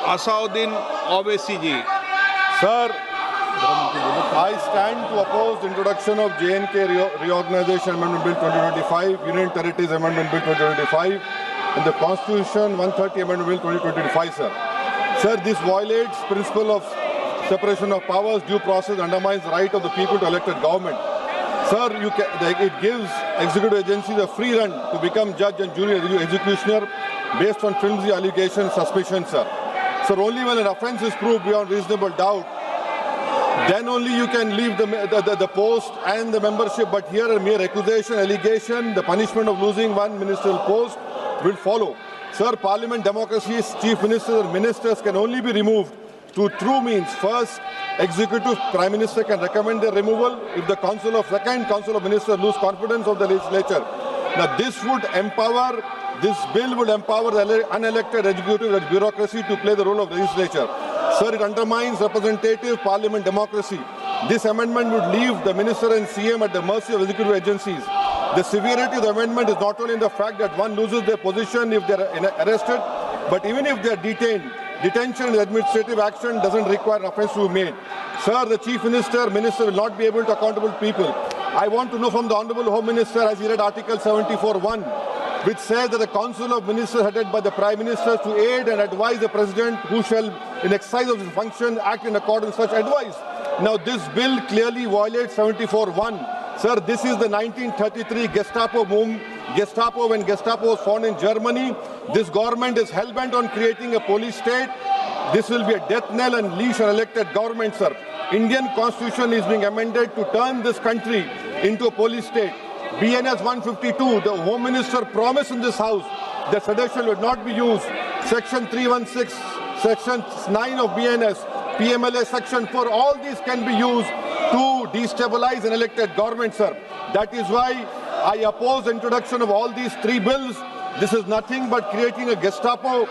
Asauddin Owaisi ji. Sir, I stand to oppose the introduction of JNK Reorganization Amendment Bill 2025, Union Territories Amendment Bill 2025, and the Constitution 130 Amendment Bill 2025, sir. Sir, this violates principle of separation of powers, due process, undermines the right of the people to elected government. Sir, it gives executive agencies a free run to become judge and jury executioner based on flimsy allegations, suspicions, sir. Sir, only when an offence is proved beyond reasonable doubt, then only you can leave the post and the membership. But here a mere accusation, allegation, the punishment of losing one ministerial post will follow. Sir, Parliament democracy's chief ministers and ministers can only be removed through true means. First, executive prime minister can recommend their removal if the second council of ministers lose confidence of the legislature. Now this bill would empower the unelected executive bureaucracy to play the role of legislature. Sir, it undermines representative parliament democracy. This amendment would leave the minister and CM at the mercy of executive agencies. The severity of the amendment is not only in the fact that one loses their position if they are arrested, but even if they are detained. Detention and administrative action doesn't require an offence to be made. Sir, the chief minister will not be able to accountable people. I want to know from the Honourable Home Minister, as he read Article 74(1), which says that the Council of Ministers headed by the Prime Minister to aid and advise the President who shall, in exercise of his function, act in accordance with such advice. Now, this bill clearly violates 74(1). Sir, this is the 1933 Gestapo movement. When Gestapo was found in Germany, this government is hell-bent on creating a police state. This will be a death knell and leash on elected government, sir. Indian Constitution is being amended to turn this country into a police state. BNS 152, the Home Minister promised in this House that sedition would not be used. Section 316, Section 9 of BNS, PMLA Section 4, all these can be used to destabilize an elected government, sir. That is why I oppose the introduction of all these three bills. This is nothing but creating a Gestapo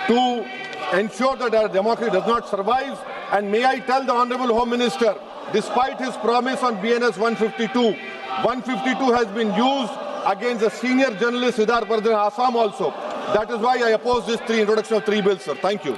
to ensure that our democracy does not survive. And may I tell the Honourable Home Minister, despite his promise on BNS 152, 152 has been used against a senior journalist, Siddharth Vardhan, Assam also. That is why I oppose this introduction of three bills, sir. Thank you.